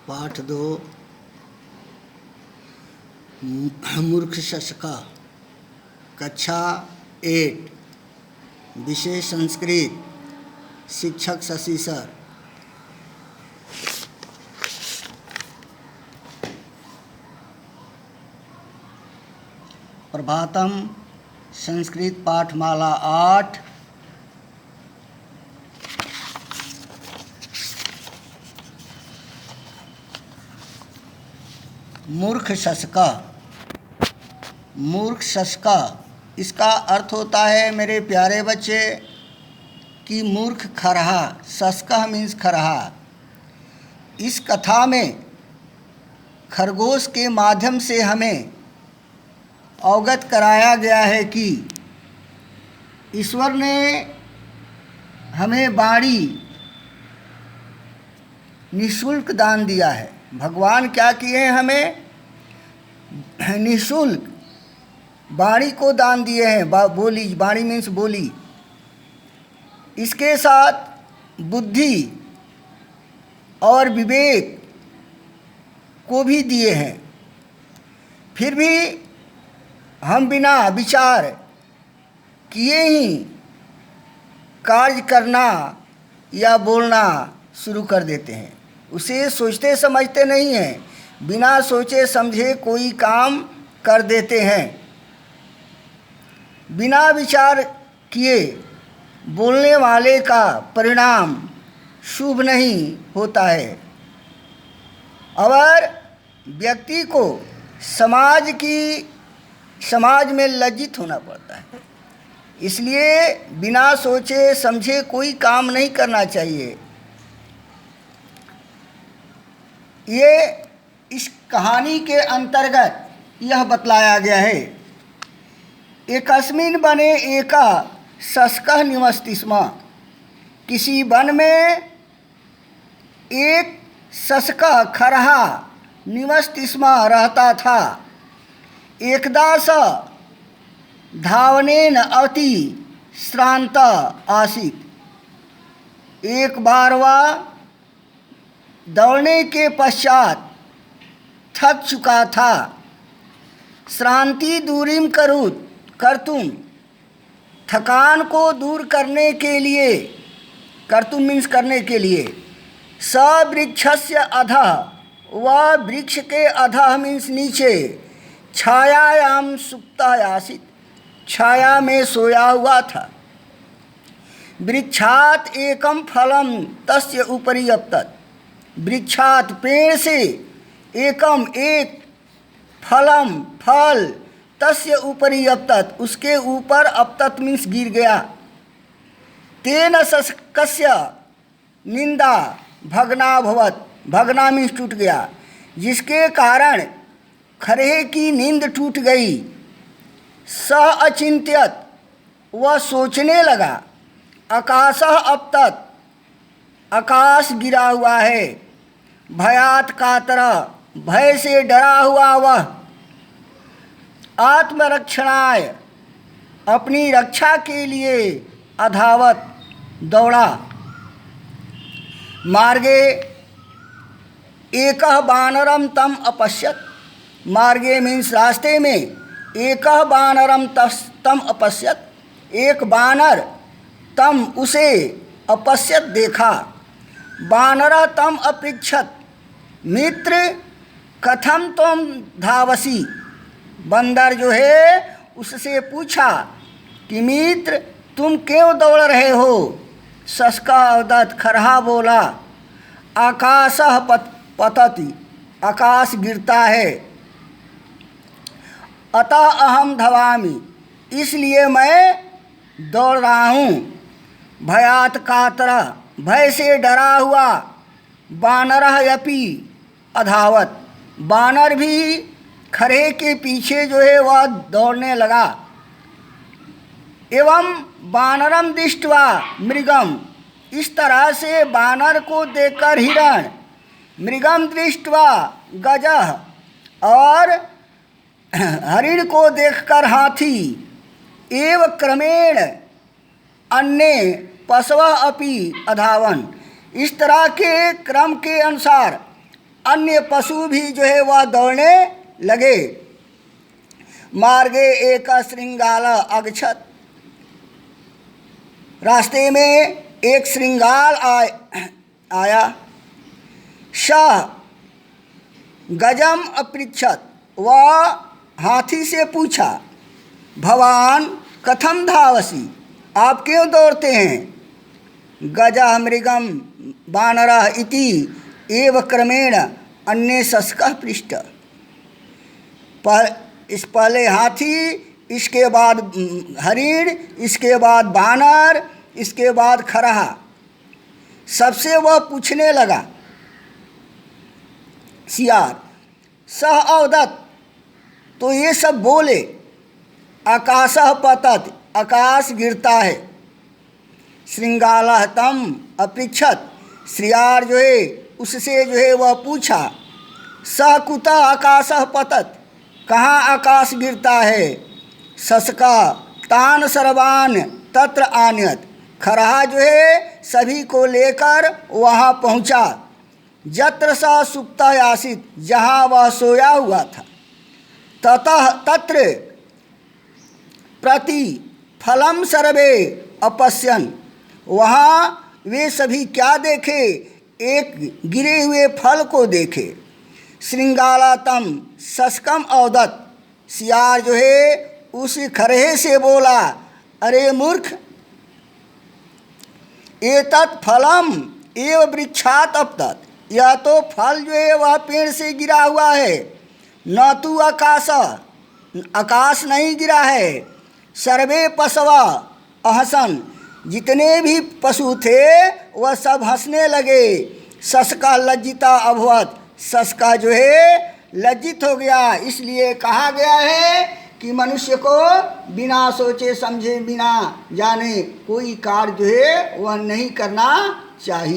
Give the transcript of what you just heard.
पाठ 2 मूर्ख शशका कक्षा 8 विषय संस्कृत शिक्षक शशि सर। प्रभातम संस्कृत पाठमाला 8 मूर्ख शशका। मूर्ख शशका इसका अर्थ होता है मेरे प्यारे बच्चे कि मूर्ख खरहा। शशका मीन्स खरहा। इस कथा में खरगोश के माध्यम से हमें अवगत कराया गया है कि ईश्वर ने हमें वाणी निःशुल्क दान दिया है। भगवान क्या किए हैं? हमें निःशुल्क वाणी को दान दिए हैं। बोली, वाणी मीन्स बोली। इसके साथ बुद्धि और विवेक को भी दिए हैं। फिर भी हम बिना विचार किए ही कार्य करना या बोलना शुरू कर देते हैं। उसे सोचते समझते नहीं हैं। बिना सोचे समझे कोई काम कर देते हैं। बिना विचार किए बोलने वाले का परिणाम शुभ नहीं होता है और व्यक्ति को समाज में लज्जित होना पड़ता है। इसलिए बिना सोचे समझे कोई काम नहीं करना चाहिए। ये इस कहानी के अंतर्गत यह बतलाया गया है। एकस्मिन् वने एका शशकः निवसति स्म। किसी वन में एक शशका खरहा निवसति स्म रहता था। एकदा स धावनेन अति श्रांत आसीत्। एक बार वह दौड़ने के पश्चात थक चुका था। श्रांति दूरीम कर्तुम थकान को दूर करने के लिए, कर्तुम मीन्स करने के लिए, स वृक्षस्य अधः, वह वृक्ष के अधः मीन्स नीचे, छायायाम सुप्तः आसीत्, छाया में सोया हुआ था। वृक्षात् एकम फलम तस्य उपरि अपतत्। वृक्षात पेड़ से एकम एक फलम फल तस्य उपरि अपतत् उसके ऊपर अपतत् मीन्स गिर गया। तेन शशकस्य निंदा भग्ना भवत्, भग्ना मीन्स टूट गया, जिसके कारण खरहे की नींद टूट गई। सह अचिंत्यत, वह सोचने लगा। आकाशः अपतत्, आकाश गिरा हुआ है। भयात कातर, भय से डरा हुआ वह। आत्मरक्षणाय, अपनी रक्षा के लिए अधावत, दौड़ा। मार्गे एकः वानरम तम अपश्यत। मार्गे मीन्स रास्ते में, एकः वानरम तम अपश्यत, एक वानर तम उसे अपश्यत देखा। वानरः तम अपृच्छत, मित्र कथम तुम धावसी। बंदर जो है उससे पूछा कि मित्र तुम क्यों दौड़ रहे हो। शशका अवदत्, खरहा बोला, आकाशः पतति, आकाश गिरता है। अतः अहम धावामि, इसलिए मैं दौड़ रहा हूँ। भयात कातर, भय से डरा हुआ। वानरः अपि अधावत, वानर भी खरहे के पीछे जो है वह दौड़ने लगा। एवं वानरम दृष्ट्वा मृगम, इस तरह से वानर को देखकर हिरण, मृगम दृष्ट्वा गजः, और हरिण को देखकर हाथी, एव क्रमेण अन्य पशवः अपि अधावन, इस तरह के क्रम के अनुसार अन्य पशु भी जो है वह दौड़ने लगे। मार्गे एक श्रृंगाल अगछत, रास्ते में एक श्रृंगाल आया। सह गजम अपृच्छत, वह हाथी से पूछा, भवान कथम धावसी, आप क्यों दौड़ते हैं? गजः मृगम वानरः इति एव क्रमेण अन्य शस्कः पृष्ठ। इस पहले हाथी, इसके बाद हरिण, इसके बाद बानर, इसके बाद खरहा। सबसे वह पूछने लगा, सियार, सह अवदत्, तो ये सब बोले, आकाशः पतत, आकाश गिरता है। श्रृंगालः तम अपृच्छत, श्रियार जो है उससे जो है वह पूछा, सह कुतः आकाशः पतत, कहाँ आकाश गिरता है? शस्का तान सर्वान तत्र आनयत, खरहा जो है सभी को लेकर वहाँ पहुँचा। जत्र सा सुप्ता आसित, जहाँ वह सोया हुआ था। ततः तत्र प्रति फलम सर्वे अपश्यन, वहाँ वे सभी क्या देखे? एक गिरे हुए फल को देखे। श्रृंगालातम शस्कम अवदत, सियार जो है उस खरहे से बोला, अरे मूर्ख, एतत् फलम एव वृक्षात अपतत, यह तो फल जो है वह पेड़ से गिरा हुआ है, न तो आकाश, आकाश नहीं गिरा है। सर्वे पशवा अहसन, जितने भी पशु थे वह सब हंसने लगे। शस्का लज्जिता अभवत, शस्का जो है लज्जित हो गया। इसलिए कहा गया है कि मनुष्य को बिना सोचे समझे, बिना जाने कोई कार्य जो है वह नहीं करना चाहिए।